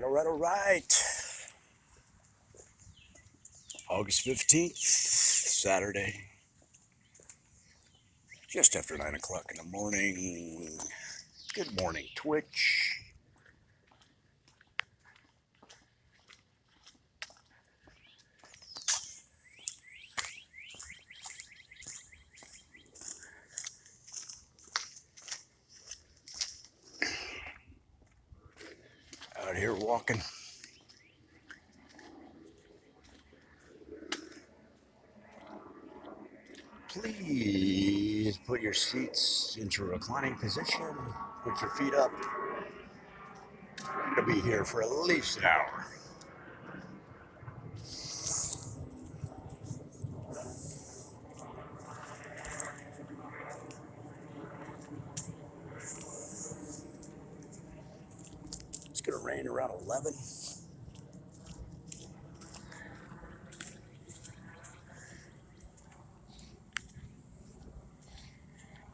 All right. August 15th, Saturday. Just after 9 o'clock in the morning. Good morning, Twitch. Out here walking. Please put your seats into a reclining position. Put your feet up. I'm going to be here for at least an hour. It's going to rain around 11.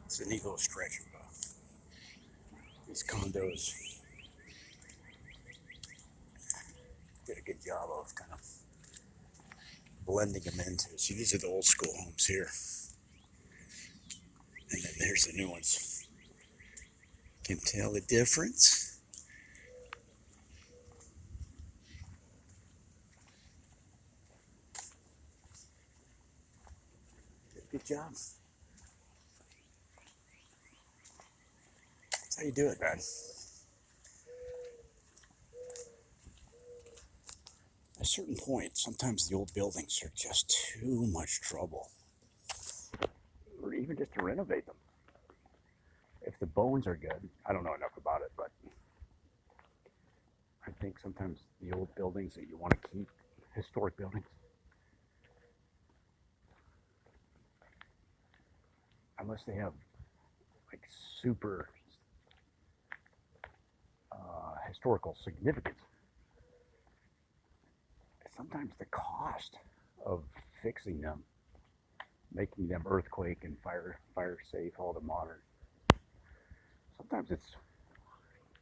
It's a neat little stretch of these condos. Did a good job of kind of blending them into. See, these are the old school homes here. And then there's the new ones. Can tell the difference. Good job. That's how you do it, man. At a certain point, sometimes the old buildings are just too much trouble. Or even just to renovate them. If the bones are good, I don't know enough about it, but I think sometimes the old buildings that you want to keep, historic buildings, unless they have like super historical significance, sometimes the cost of fixing them, making them earthquake and fire safe, all the modern, sometimes it's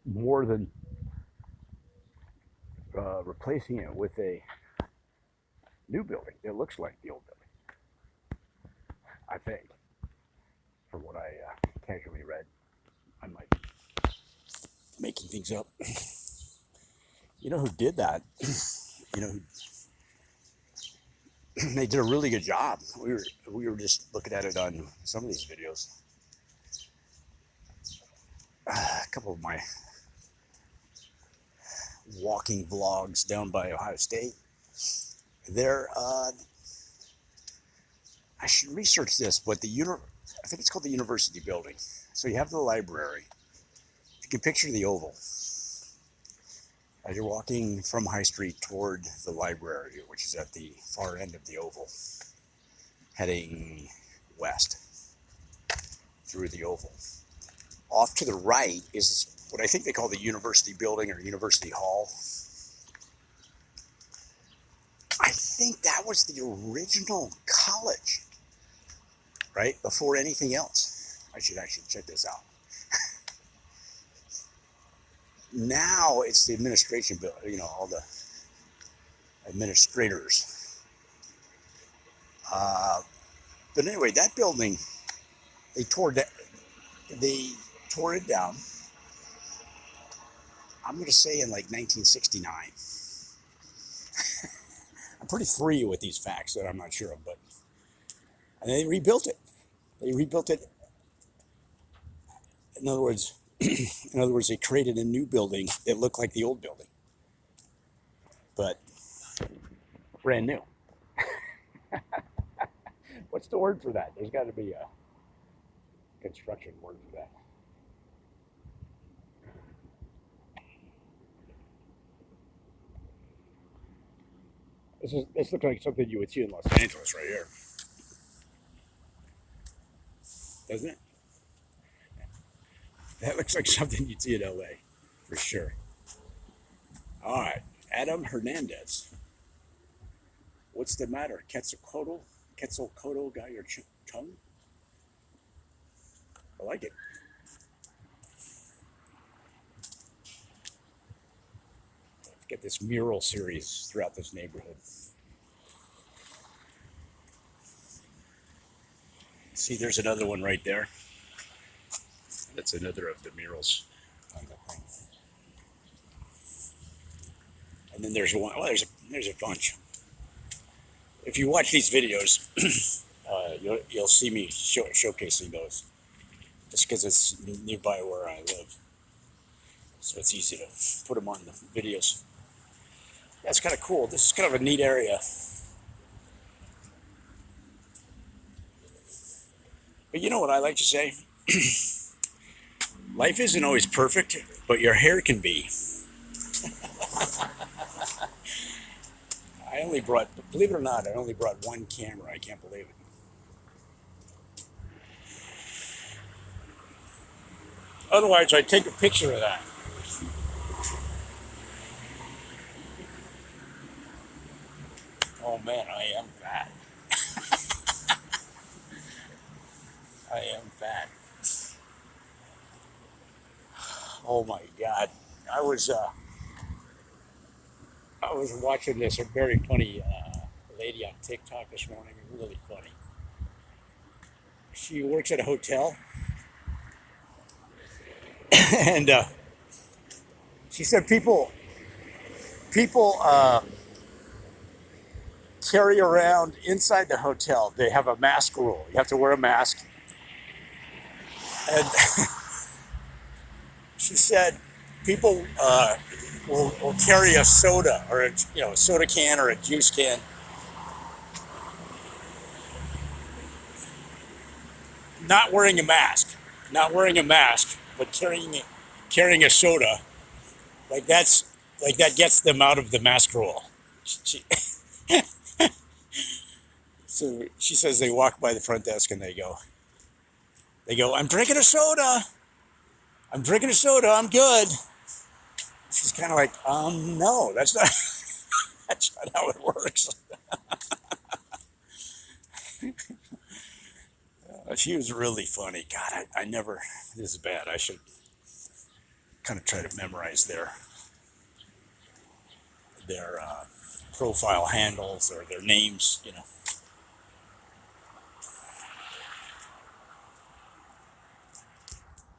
more than replacing it with a new building that looks like the old building. I think, from what I casually read. I might be making things up. You know who did that? You know, they did a really good job. We were just looking at it on some of these videos. A couple of my walking vlogs down by Ohio State. I should research this, but I think it's called the University Building. So you have the library. You can picture the oval. As you're walking from High Street toward the library, which is at the far end of the oval, heading west through the oval. Off to the right is what I think they call the University Building or University Hall. I think that was the original college, right? Before anything else. I should actually check this out. Now it's the administration building, you know, all the administrators. But anyway, that building, they tore it down. I'm going to say in like 1969. I'm pretty free with these facts that I'm not sure of, but and they rebuilt it. They rebuilt it. In other words, they created a new building that looked like the old building, but brand new. What's the word for that? There's got to be a construction word for that. This looks like something you would see in Los Angeles right here. Doesn't it? That looks like something you'd see in LA, for sure. All right, Adam Hernandez. What's the matter? Quetzalcoatl got your tongue? I like it. Get this mural series throughout this neighborhood. See, there's another one right there. That's another of the murals on the thing. And then there's one. Well, there's a bunch. If you watch these videos, you'll see me showcasing those, just because it's nearby where I live, so it's easy to put them on the videos. That's kind of cool. This is kind of a neat area. But you know what I like to say? Life isn't always perfect, but your hair can be. Believe it or not, I only brought one camera. I can't believe it. Otherwise, I'd take a picture of that. Oh man, I am fat. I am fat. Oh my God. I was watching this a very funny lady on TikTok this morning. Really funny. She works at a hotel, and she said people carry around inside the hotel. They have a mask rule. You have to wear a mask, and she said people will carry a soda or a soda can or a juice can. Not wearing a mask, but carrying a soda, that gets them out of the mask rule. So she says they walk by the front desk and they go, I'm drinking a soda, I'm good. She's kind of like, no, that's not, that's not how it works. She was really funny. God, I never, this is bad. I should kind of try to memorize their profile handles or their names,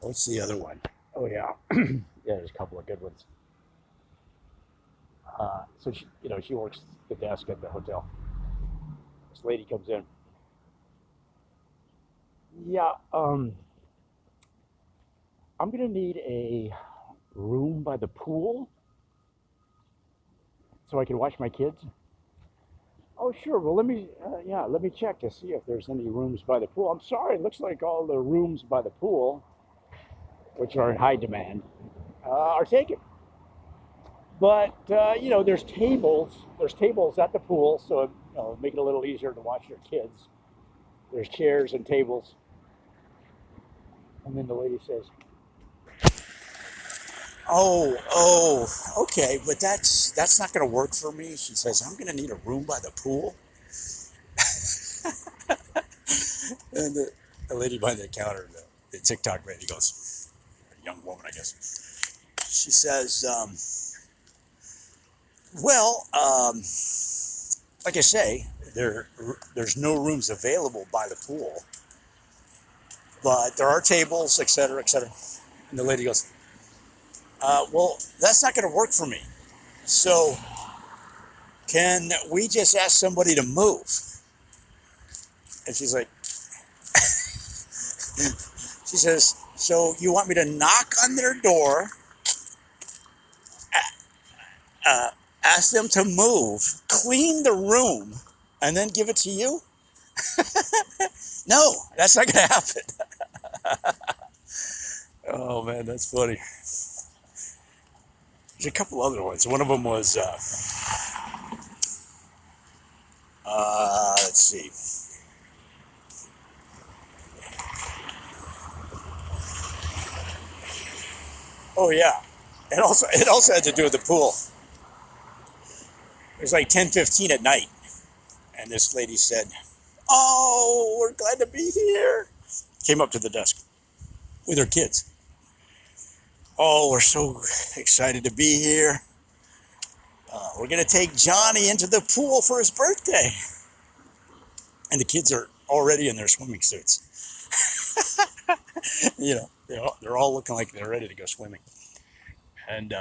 What's the other one? Oh yeah, yeah. There's a couple of good ones. So she works the desk at the hotel. This lady comes in. Yeah, I'm gonna need a room by the pool so I can watch my kids. Oh, sure. Well, let me check to see if there's any rooms by the pool. I'm sorry, it looks like all the rooms by the pool, which are in high demand, are taken. But there's tables at the pool, so make it a little easier to watch your kids. There's chairs and tables. And then the lady says, oh, okay, but that's not going to work for me. She says, I'm going to need a room by the pool. And the lady behind the counter, the TikTok lady goes, a young woman, I guess. She says, like I say, there's no rooms available by the pool, but there are tables, et cetera, et cetera. And the lady goes, well, that's not going to work for me. So can we just ask somebody to move? And she's like, she says, so you want me to knock on their door, ask them to move, clean the room, and then give it to you? No, that's not going to happen. Oh man, that's funny. There's a couple other ones. One of them was, let's see. Oh yeah, it also had to do with the pool. It was like 10:15 at night, and this lady said, "Oh, we're glad to be here." Came up to the desk with her kids. Oh, we're so excited to be here. We're going to take Johnny into the pool for his birthday. And the kids are already in their swimming suits. You know, they're all looking like they're ready to go swimming. And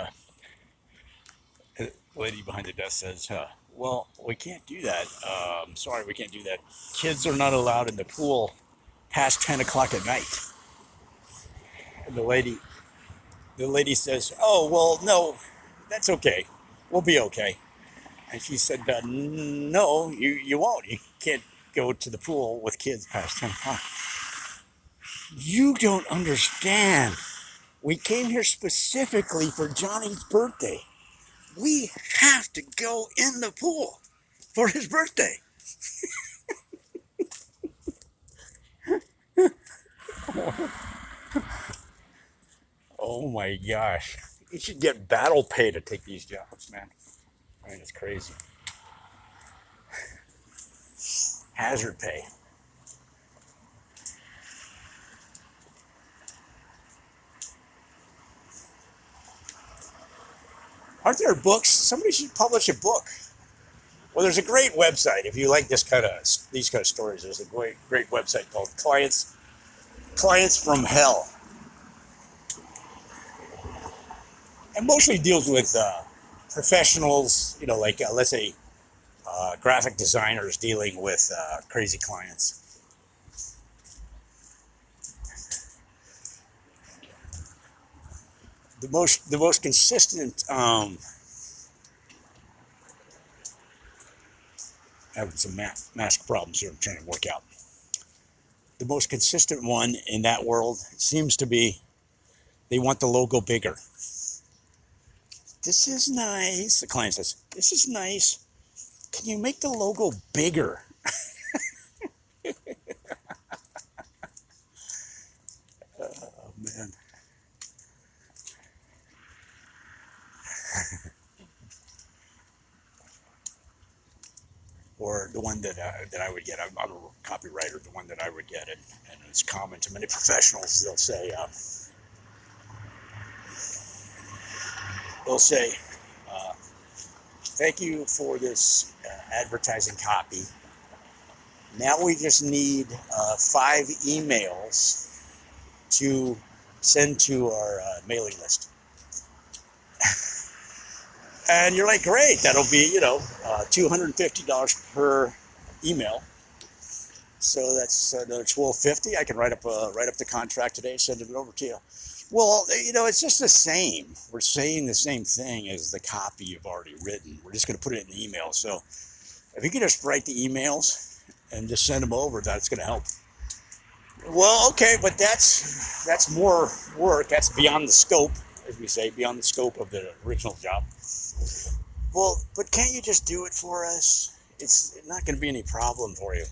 the lady behind the desk says, well, we can't do that. Sorry, we can't do that. Kids are not allowed in the pool past 10 o'clock at night. And the lady says, oh, well, no, that's okay. We'll be okay. And she said, no, you won't. You can't go to the pool with kids past 10 o'clock. You don't understand. We came here specifically for Johnny's birthday. We have to go in the pool for his birthday. Oh my gosh. You should get battle pay to take these jobs, man. I mean, it's crazy. Hazard pay. Aren't there books? Somebody should publish a book. Well, there's a great website if you like these kind of stories. There's a great website called Clients from Hell, and mostly deals with professionals. You know, like let's say graphic designers dealing with crazy clients. The most consistent. I have some mask problems here I'm trying to work out. The most consistent one in that world seems to be they want the logo bigger. This is nice. The client says, this is nice. Can you make the logo bigger? Oh, man. Or the one that I would get, I'm a copywriter, the one that I would get, and it's common to many professionals, they'll say, thank you for this advertising copy. Now we just need 5 emails to send to our mailing list. And you're like, great, that'll be, $250 per email. So that's another $12.50. I can write up the contract today, send it over to you. Well, it's just the same. We're saying the same thing as the copy you've already written. We're just going to put it in the email. So if you could just write the emails and just send them over, that's going to help. Well, okay, but that's more work. That's beyond the scope, as we say, beyond the scope of the original job. Well, but can't you just do it for us? It's not going to be any problem for you.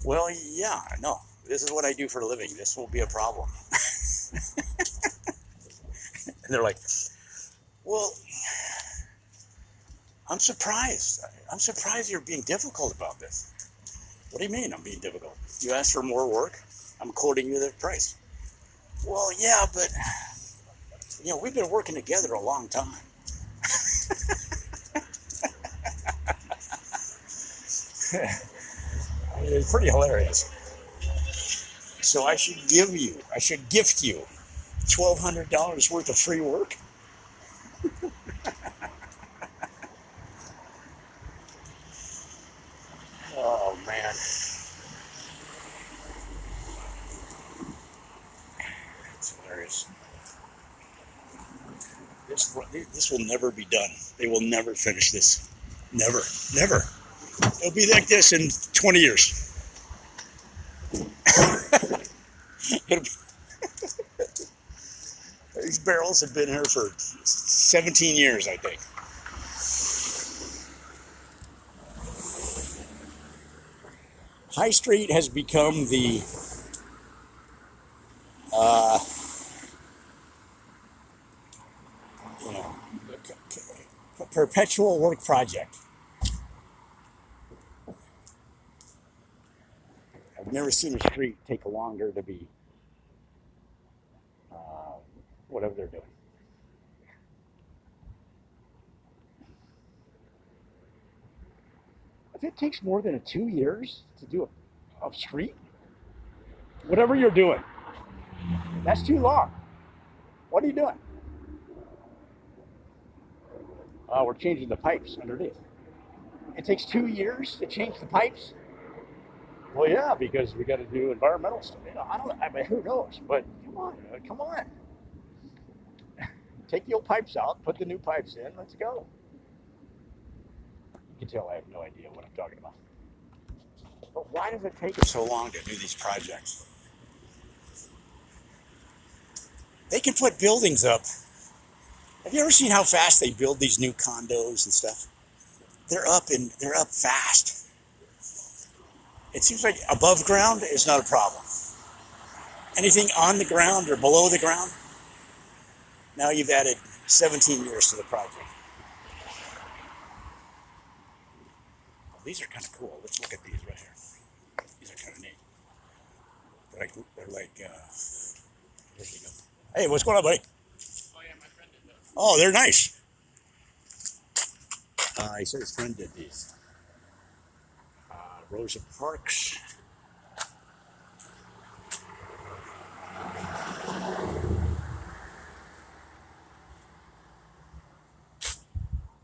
Well, yeah, no. This is what I do for a living. This won't be a problem. And they're like, well, I'm surprised. I'm surprised you're being difficult about this. What do you mean I'm being difficult? You asked for more work? I'm quoting you the price. Well, yeah, but, we've been working together a long time. It's pretty hilarious. So I should gift you $1,200 worth of free work? Oh, man. It's hilarious. This will never be done. They will never finish this. Never. Never. It'll be like this in 20 years. These barrels have been here for 17 years, I think. High Street has become the perpetual work project. I've never seen a street take longer to be whatever they're doing. If it takes more than 2 years to do a street, whatever you're doing, that's too long. What are you doing? We're changing the pipes underneath. It takes 2 years to change the pipes. Well, yeah, because we got to do environmental stuff. I mean, who knows? But come on. Take the old pipes out, put the new pipes in. Let's go. You can tell I have no idea what I'm talking about. But why does it take us so long to do these projects? They can put buildings up. Have you ever seen how fast they build these new condos and stuff? They're up fast. It seems like above ground is not a problem. Anything on the ground or below the ground, now you've added 17 years to the project. Well, these are kind of cool. Let's look at these right here. These are kind of neat. They're like here you go. Hey, what's going on, buddy? Oh yeah, my friend did those. Oh, they're nice. He said his friend did these. Rosa Parks.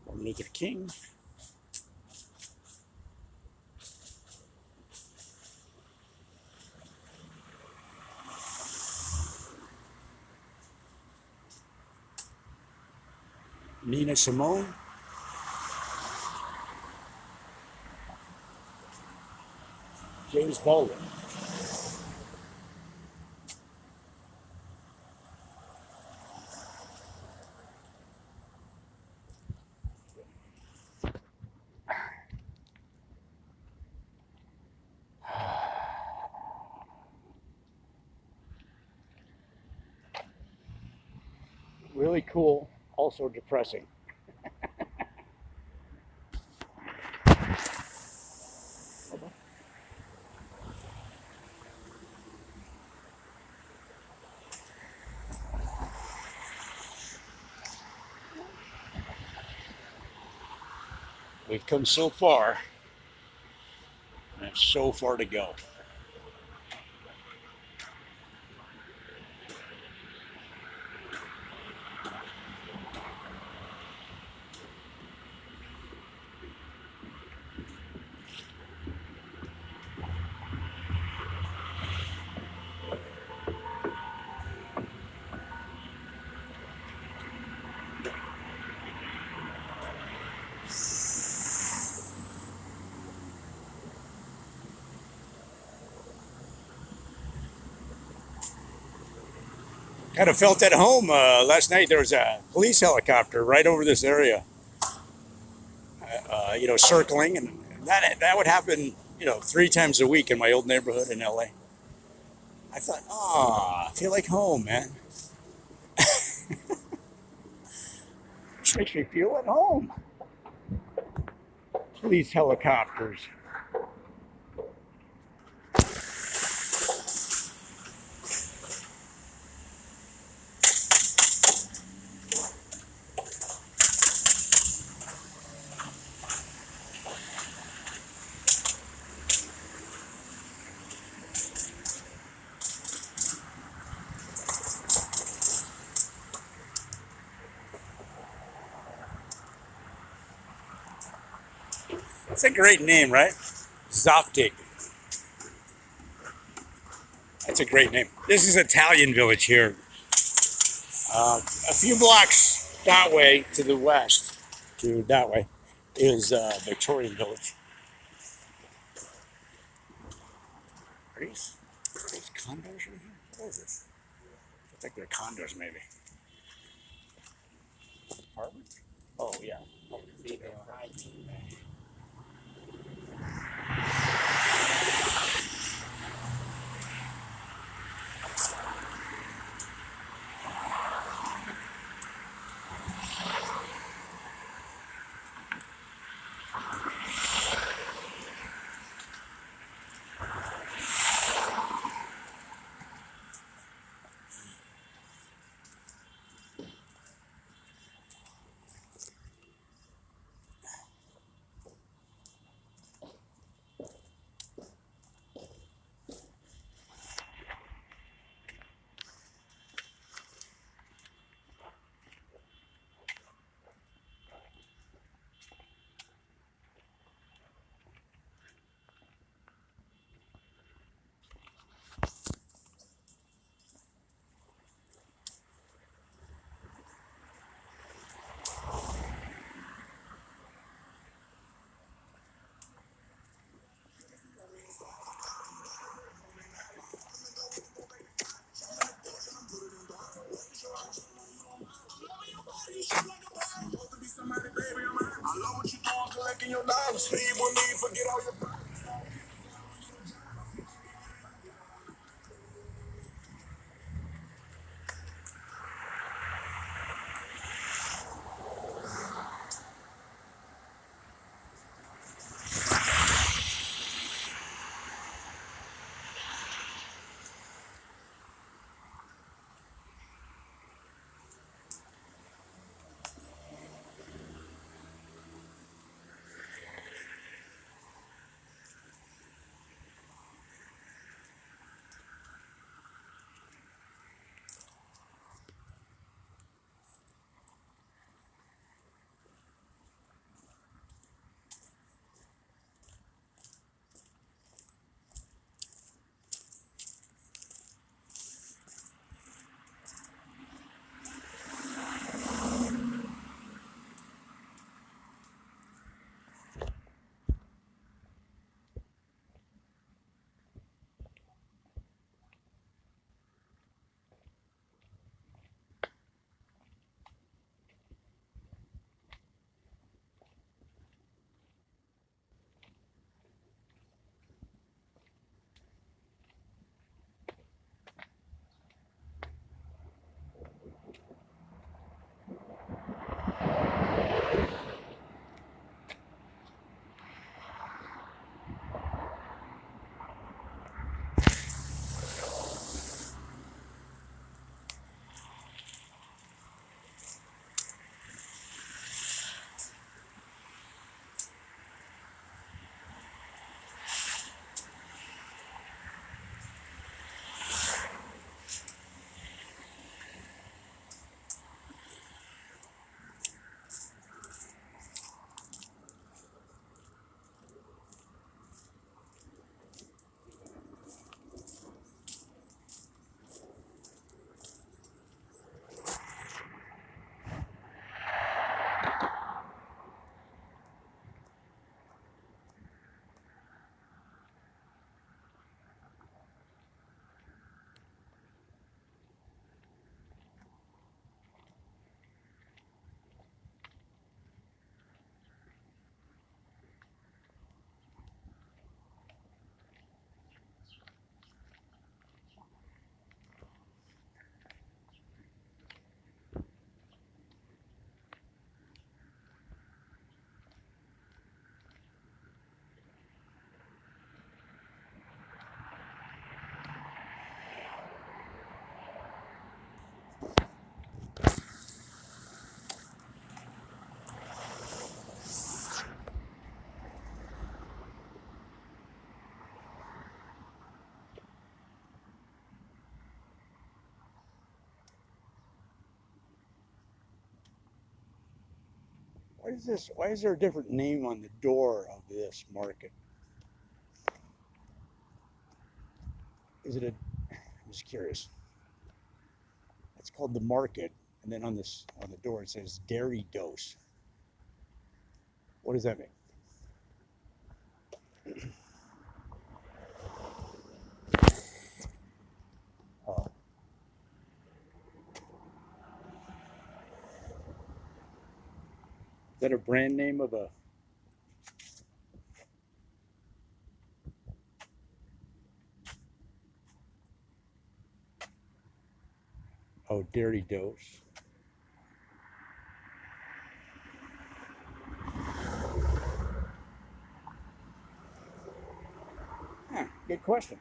Martin Luther King. Nina Simone. James Baldwin. Really cool, also depressing. We've come so far, and have so far to go. Kind of felt at home last night. There was a police helicopter right over this area, circling, and that would happen, 3 times a week in my old neighborhood in LA. I thought, I feel like home, man. This makes me feel at home. Police helicopters. It's a great name, right? Zoptic. That's a great name. This is Italian Village here. A few blocks that way to the west, to that way, is Victorian Village. Are these condos right here? What is this? I think they're condos, maybe. Apartments? Oh, yeah. Oh, see, they're right. What is this? Why is there a different name on the door of this market? Is it a? I'm just curious. It's called the market, and then on the door it says dairy dose. What does that mean? Oh, is that a brand name of a? Oh, dairy dose. Huh, good question.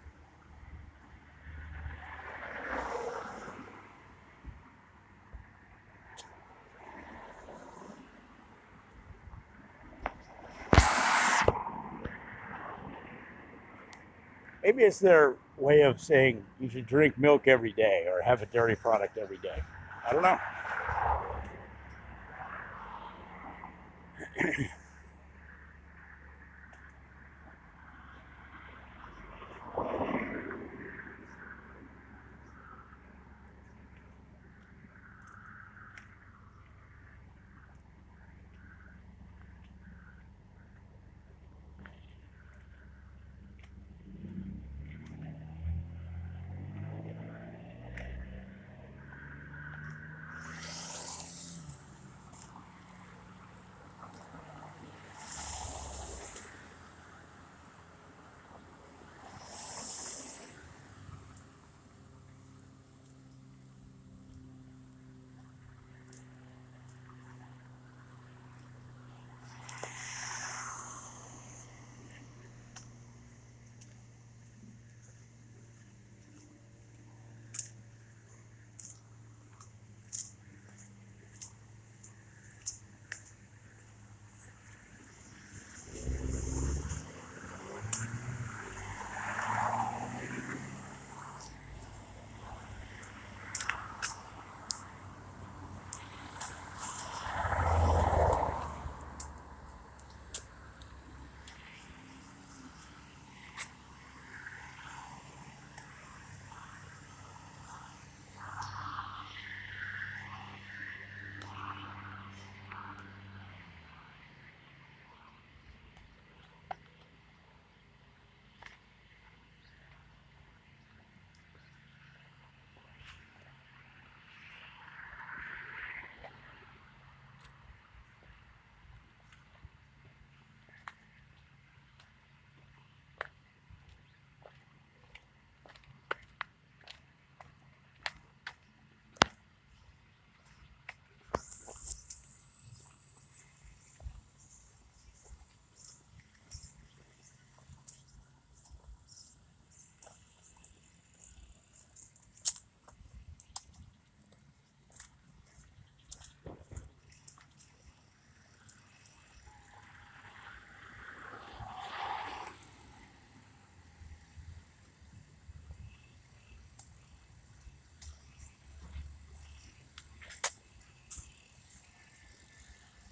Maybe it's their way of saying you should drink milk every day or have a dairy product every day. I don't know.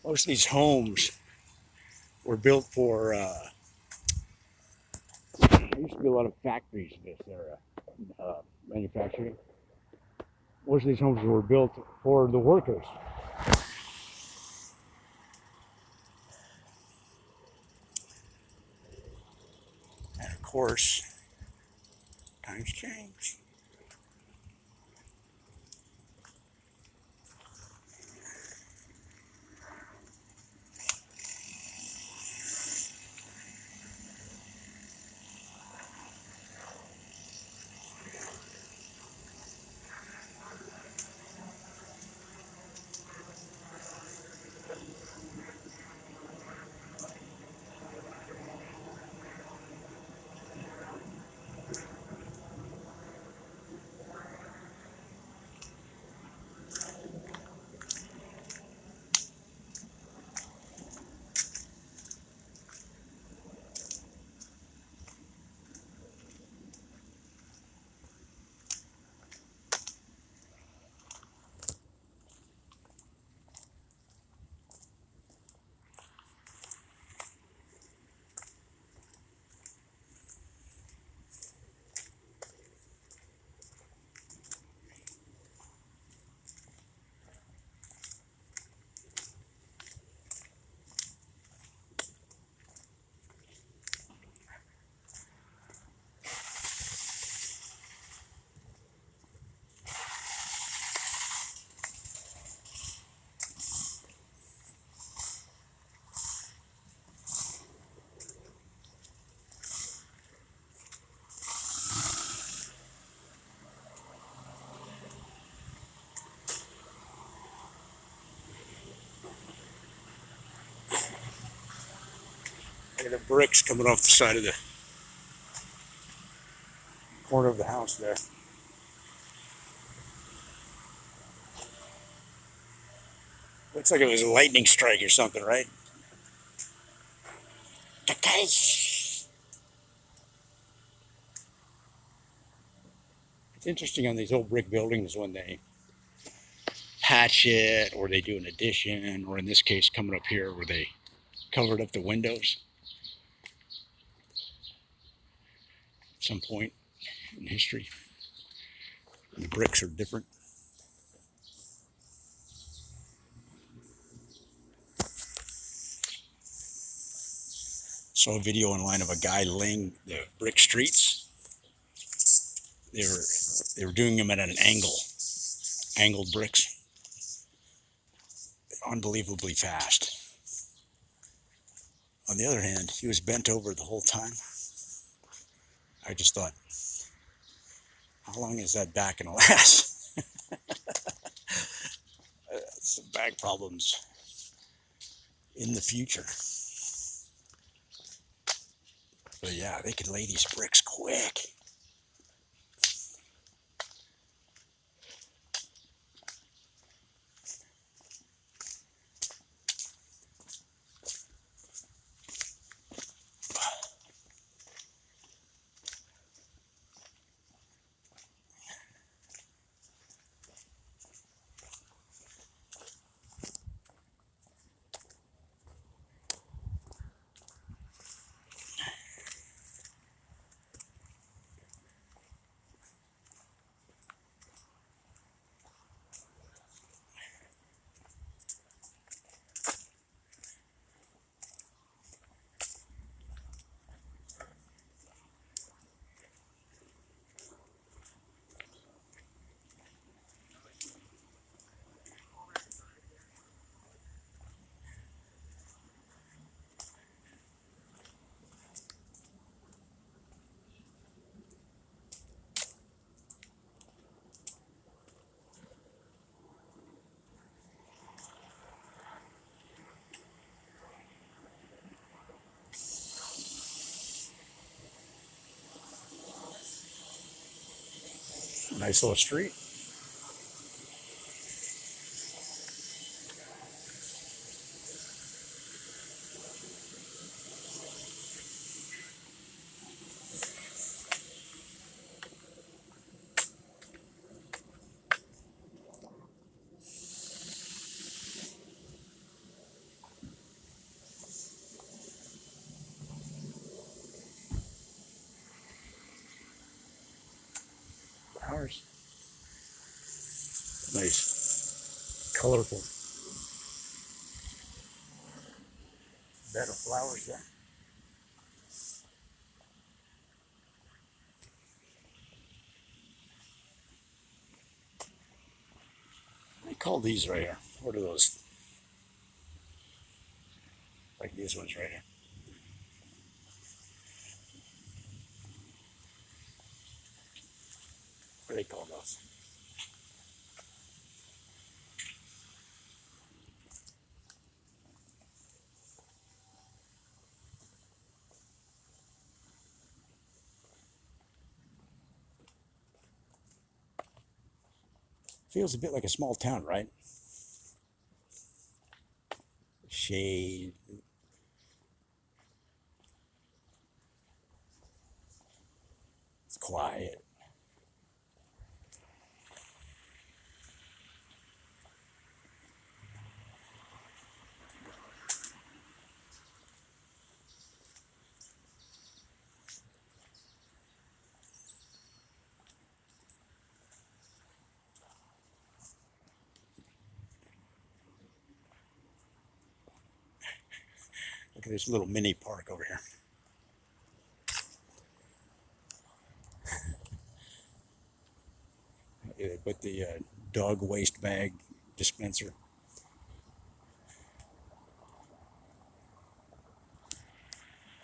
Most of these homes were built for, there used to be a lot of factories in this area, manufacturing. Most of these homes were built for the workers. And of course, times change. Look at the bricks coming off the side of the corner of the house there. Looks like it was a lightning strike or something, right? It's interesting on these old brick buildings when they patch it or they do an addition, or in this case coming up here where they covered up the windows at some point in history. The bricks are different. Saw a video online of a guy laying the brick streets. They were doing them at an angled bricks, unbelievably fast. On the other hand, he was bent over the whole time. I just thought, how long is that back gonna last? Some back problems in the future. But yeah, they could lay these bricks quick. Nice little street. flowers. Nice, colorful bed of flowers there. What do they call these right here? What are those? Like these ones right here. What do they call those? Feels a bit like a small town, right? Shade. It's quiet. Look at this little mini park over here. They put the dog waste bag dispenser.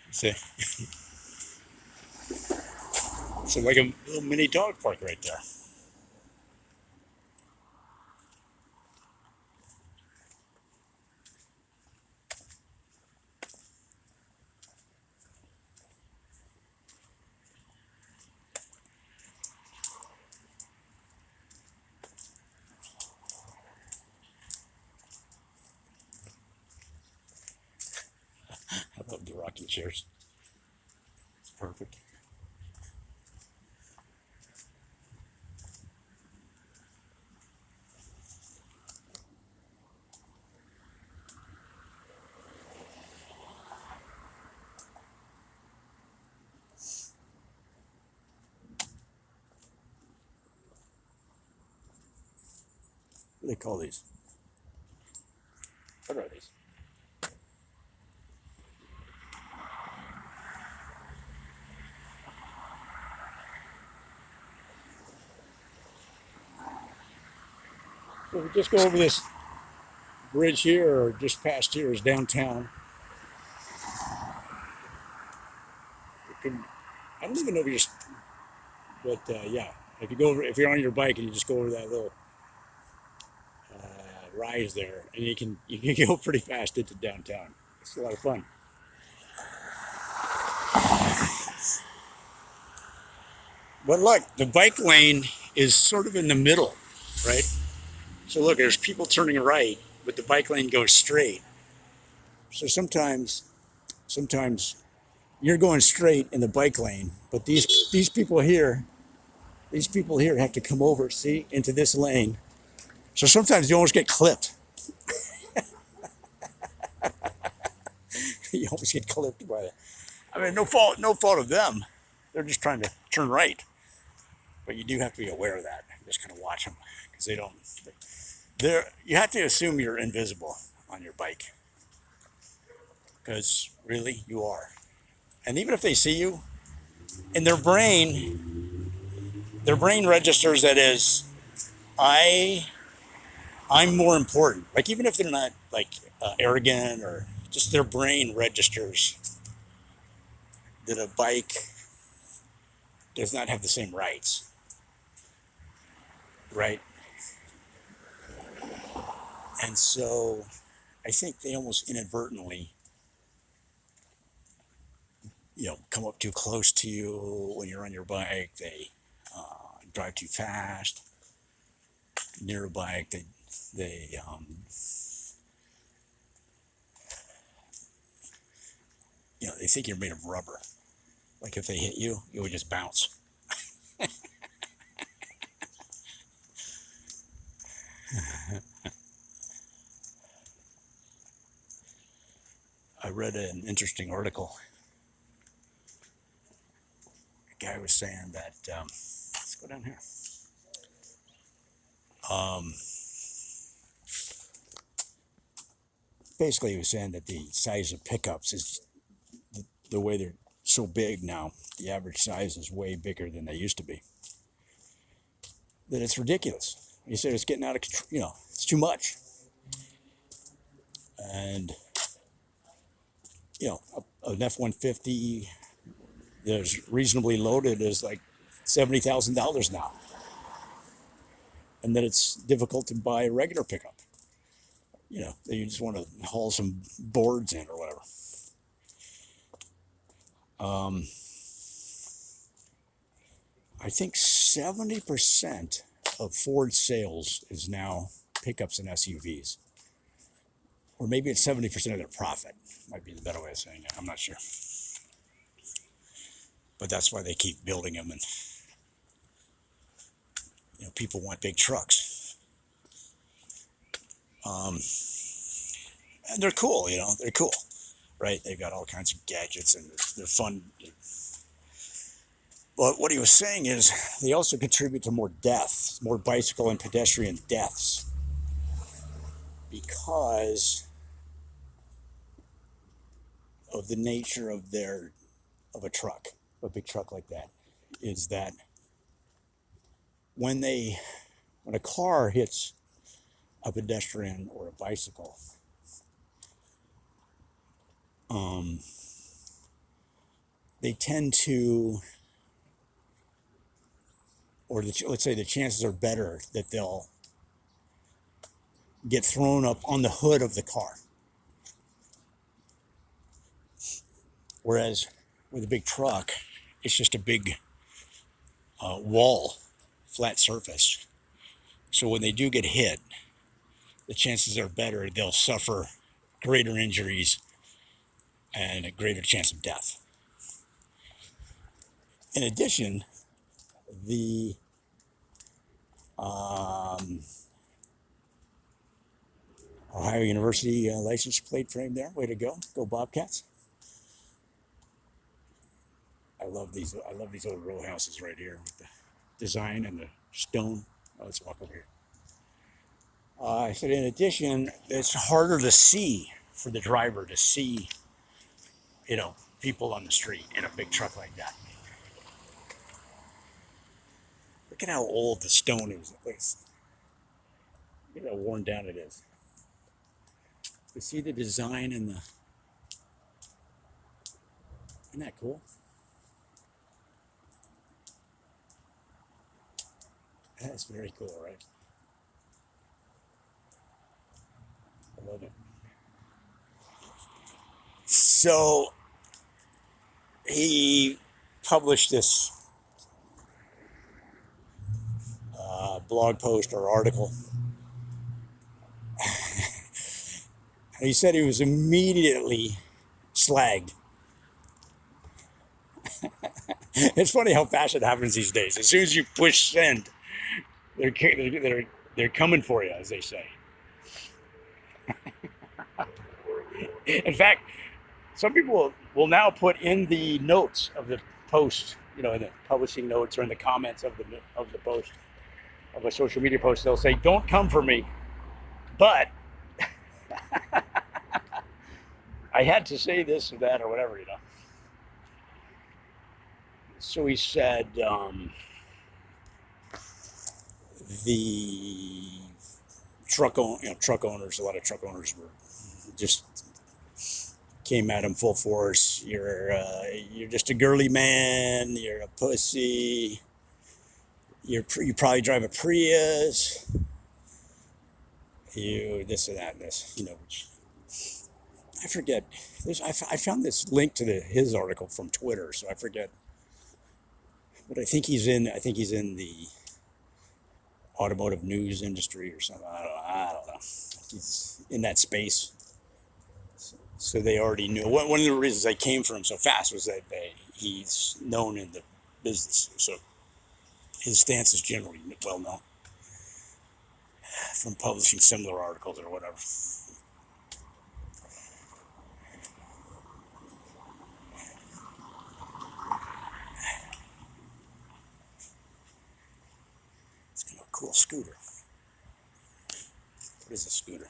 See? So like a little mini dog park right there. I love the rocking chairs. It's perfect. What do they call these? What are these? So we just go over this bridge here, or just past here is downtown. I don't even know if you just, but yeah, if you go over, if you're on your bike and you just go over that little rise there, and you can go pretty fast into downtown. It's a lot of fun. But look, the bike lane is sort of in the middle, right? So look, there's people turning right, but the bike lane goes straight. So sometimes you're going straight in the bike lane, but these people here, have to come over, see, into this lane. So sometimes you almost get clipped. You almost get clipped by it. I mean, no fault of them. They're just trying to turn right. But you do have to be aware of that. Just kind of watch them because they don't. You have to assume you're invisible on your bike because really you are. And even if they see you, in their brain registers that is, I'm more important. Like even if they're not like arrogant or just their brain registers that a bike does not have the same rights, right? And so I think they almost inadvertently, come up too close to you when you're on your bike. They drive too fast near a bike. They they think you're made of rubber. Like if they hit you, you would just bounce. I read an interesting article. A guy was saying that, let's go down here. Um, Basically, he was saying that the size of pickups is the way they're so big now. The average size is way bigger than they used to be. That it's ridiculous. He said it's getting out of control. It's too much. And an F-150 that's reasonably loaded is like $70,000 now, and then it's difficult to buy a regular pickup. You just want to haul some boards in or whatever. I think 70% of Ford sales is now pickups and SUVs. Or maybe it's 70% of their profit. Might be the better way of saying it. I'm not sure. But that's why they keep building them. And, people want big trucks. And they're cool, they're cool. Right? They've got all kinds of gadgets and they're fun. But what he was saying is they also contribute to more deaths, more bicycle and pedestrian deaths. Because of the nature of a truck, a big truck like that, is that when a car hits a pedestrian or a bicycle, they tend to, let's say the chances are better that they'll get thrown up on the hood of the car. Whereas with a big truck, it's just a big wall, flat surface. So when they do get hit, the chances are better they'll suffer greater injuries and a greater chance of death. In addition, the Ohio University license plate frame there, way to go Bobcats. I love these old row houses right here with the design and the stone. Let's walk over here. I said, in addition, it's harder to see for the driver to see, people on the street in a big truck like that. Look at how old the stone is. Look at how worn down it is. You see the design and isn't that cool? That's very cool, right? I love it. So he published this blog post or article. And he said he was immediately slagged. It's funny how fast it happens these days. As soon as you push send, they're coming for you, as they say. In fact, some people will now put in the notes of the post, in the publishing notes or in the comments of the post, of a social media post, they'll say, "Don't come for me, but I had to say this or that or whatever, So he said the truck owners, a lot of truck owners were just came at him full force. You're just a girly man. You're a pussy. You probably drive a Prius. You this and that and this. Which I forget. I found this link to his article from Twitter, so I forget. But I think he's in the automotive news industry or something. I don't know. He's in that space. So they already knew. One of the reasons I came for him so fast was that he's known in the business. So his stance is generally well known from publishing similar articles or whatever. It's kind of a cool scooter. is a scooter?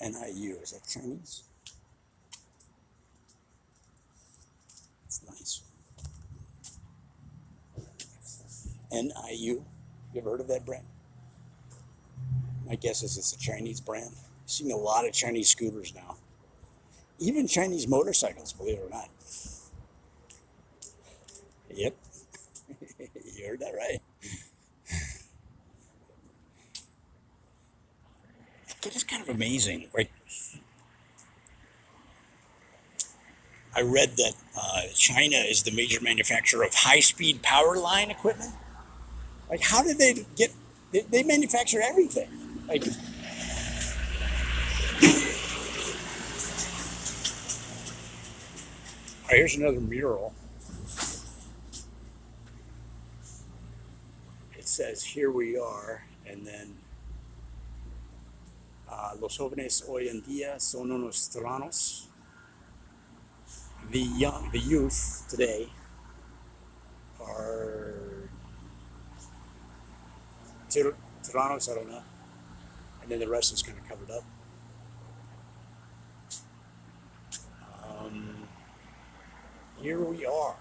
NIU, is that Chinese? It's nice. NIU, you ever heard of that brand? My guess is it's a Chinese brand. I've seen a lot of Chinese scooters now. Even Chinese motorcycles, believe it or not. Yep, you heard that right. It is kind of amazing, right? I read that China is the major manufacturer of high-speed power line equipment. Like, how did they get? They manufacture everything. Like, here's another mural. It says, "Here we are," and then los jóvenes hoy en día son unos tyrannos. The youth today are tyrannos. I don't know, and then the rest is kind of covered up. Here we are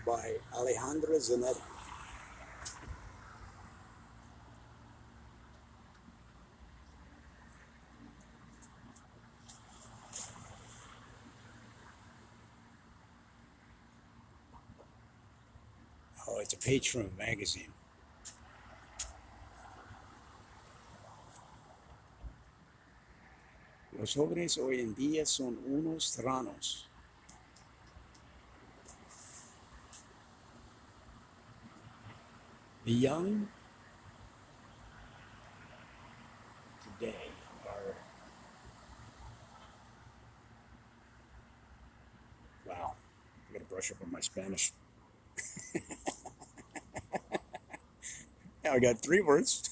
by Alejandra Zanetti. Oh, it's a page from a magazine. Los jóvenes hoy en día son unos tyrannos. The young today are, wow, I gotta brush up on my Spanish. Now I got 3 words.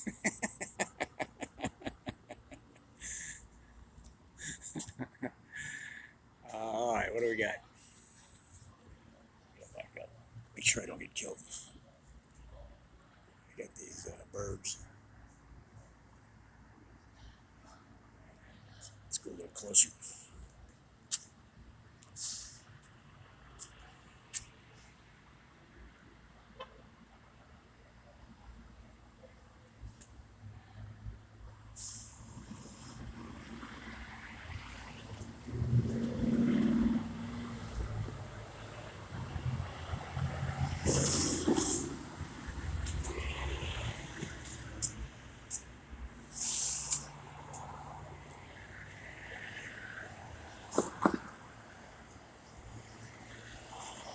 All right, what do we got? Back up. Make sure I don't get killed. I got these birds. Let's go a little closer.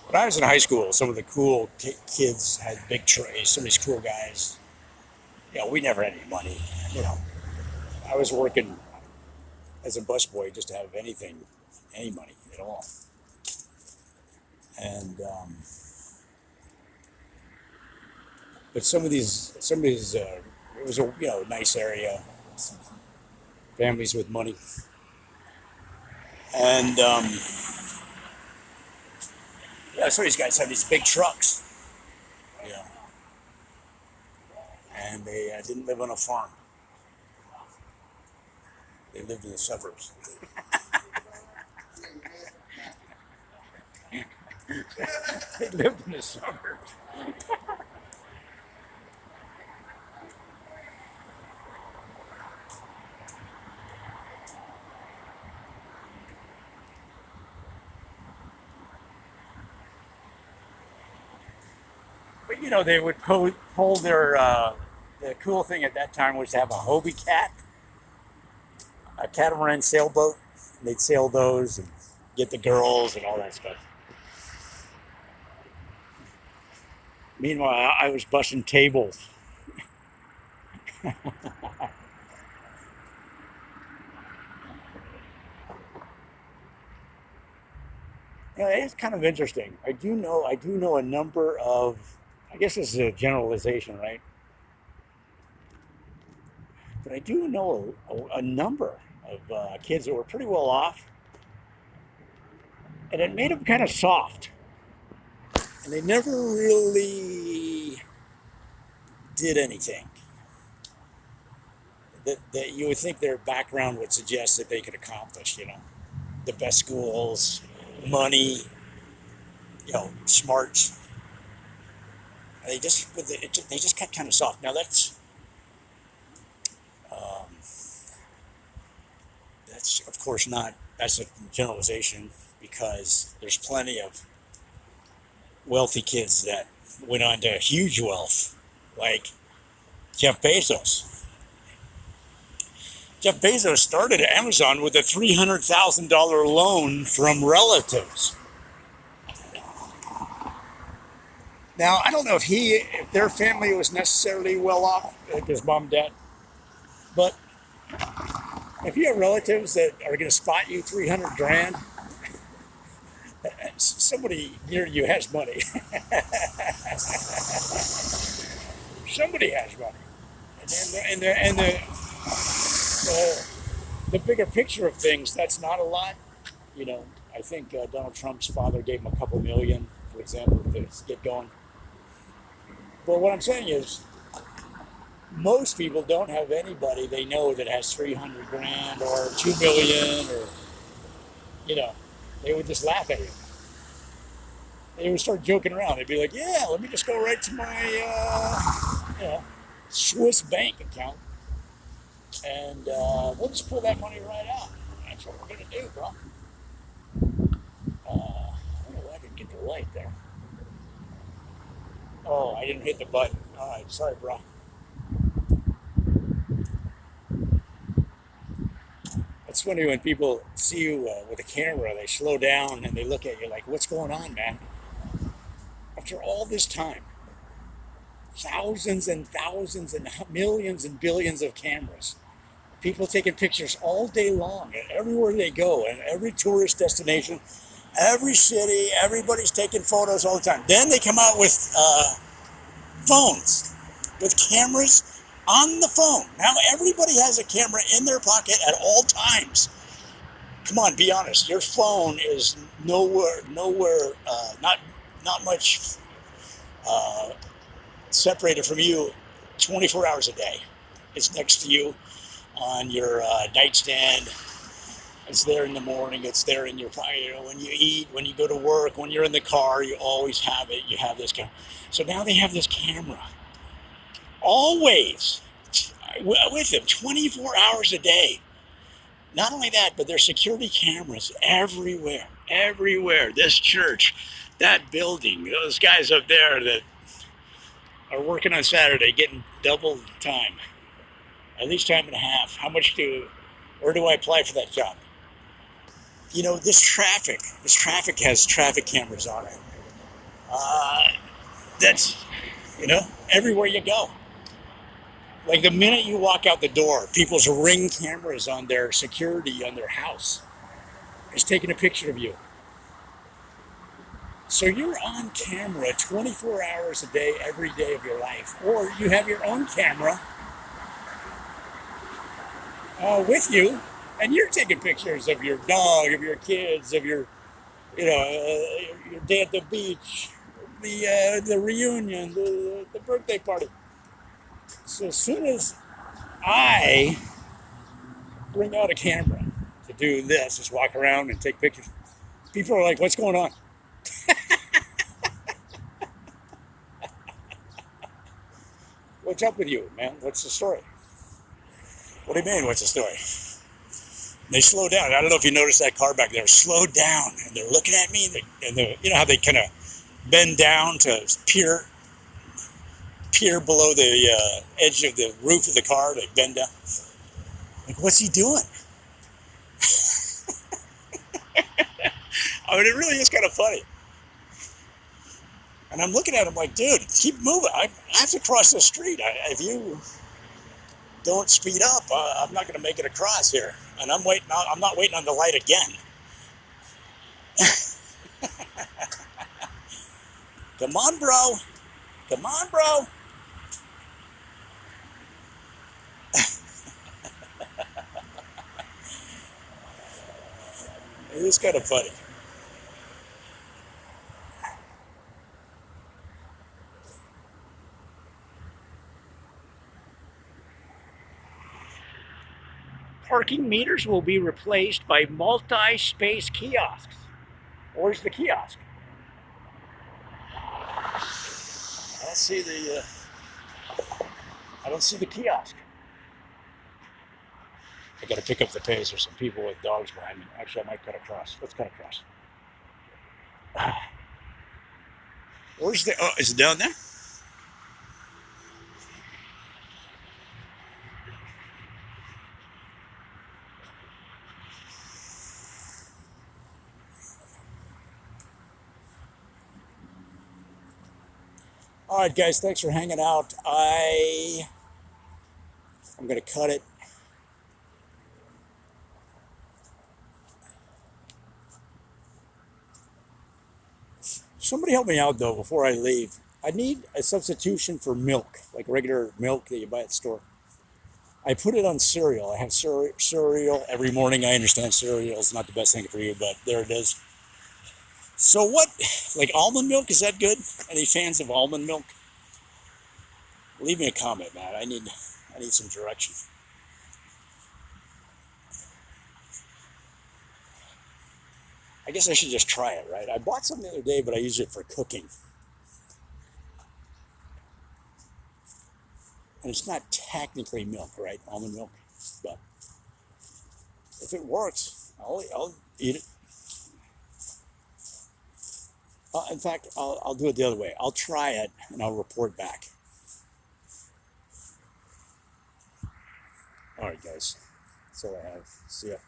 When I was in high school, some of the cool kids had big trays. Some of these cool guys. We never had any money. I was working as a busboy just to have any money at all. And but some of these, it was a nice area, some families with money, and some of these guys had these big trucks. Yeah, and they didn't live on a farm. They lived in the suburbs. They lived in the suburbs. But they would pull their. The cool thing at that time was to have a Hobie cat, a catamaran sailboat. And they'd sail those and get the girls and all that stuff. Meanwhile, I was busting tables. It's kind of interesting. I do know a number of. I guess this is a generalization, right? But I do know a number of kids that were pretty well off, and it made them kind of soft. And they never really did anything. that you would think their background would suggest that they could accomplish. The best schools, money, smart. They just got kind of soft. Now um, that's of course not that's a generalization because there's plenty of wealthy kids that went on to huge wealth, like Jeff Bezos. Jeff Bezos started Amazon with a $300,000 loan from relatives. Now, I don't know if their family was necessarily well off, like his mom and dad, but if you have relatives that are going to spot you 300 grand, somebody near you has money. Somebody has money. And the bigger picture of things, that's not a lot. I think Donald Trump's father gave him a couple million, for example, to get going. But what I'm saying is, most people don't have anybody they know that has 300 grand or 2 million, or, you know, they would just laugh at you. They would start joking around. They'd be like, yeah, let me just go right to my, Swiss bank account and we'll just pull that money right out. That's what we're going to do, bro. I don't know why I didn't get the light there. Oh, I didn't hit the button. All right, sorry, bro. It's funny when people see you with a camera, they slow down and they look at you like, what's going on, man? After all this time, thousands and thousands and millions and billions of cameras, people taking pictures all day long and everywhere they go and every tourist destination, every city, everybody's taking photos all the time. Then they come out with phones, with cameras on the phone. Now everybody has a camera in their pocket at all times. Come on, be honest. Your phone is nowhere, not much uh, separated from you 24 hours a day. It's next to you on your nightstand. It's there in the morning. It's there in your, when you eat, when you go to work, when you're in the car, you always have it. You have this camera. So now they have this camera always with them 24 hours a day. Not only that, but there's security cameras everywhere, everywhere. This church, that building, those guys up there that are working on Saturday, getting double time, at least time and a half. Where do I apply for that job? This traffic has traffic cameras on it. Uh, that's, everywhere you go. Like the minute you walk out the door, people's Ring cameras on their security on their house is taking a picture of you. So you're on camera 24 hours a day, every day of your life. Or you have your own camera with you, and you're taking pictures of your dog, of your kids, of your day at the beach, the reunion, the birthday party. So as soon as I bring out a camera to do this, just walk around and take pictures, people are like, what's going on? What's up with you, man? What's the story? What do you mean, what's the story? They slow down. I don't know if you noticed that car back there. Slowed down, and they're looking at me. You know how they kind of bend down to peer below the edge of the roof of the car. They bend down. Like, what's he doing? I mean, it really is kind of funny. And I'm looking at him like, dude, keep moving. I have to cross the street. If you don't speed up, I'm not going to make it across here. And I'm not waiting on the light again. Come on, bro. Come on, bro. It is kind of funny. Parking meters will be replaced by multi-space kiosks. Where's the kiosk? I don't see the kiosk. I got to pick up the pace. There's some people with dogs behind me. Actually, I might cut across. Let's cut across. Where's the? Oh, is it down there? All right, guys. Thanks for hanging out. I'm gonna cut it. Somebody help me out though before I leave. I need a substitution for milk, like regular milk that you buy at the store. I put it on cereal. I have cereal every morning. I understand cereal is not the best thing for you, but there it is. So what, like almond milk, is that good? Any fans of almond milk? Leave me a comment, man. I need some direction. I guess I should just try it, right? I bought some the other day, but I use it for cooking. And it's not technically milk, right? Almond milk. But if it works, I'll eat it. In fact, I'll do it the other way. I'll try it and I'll report back. All right, guys. That's all I have. See ya.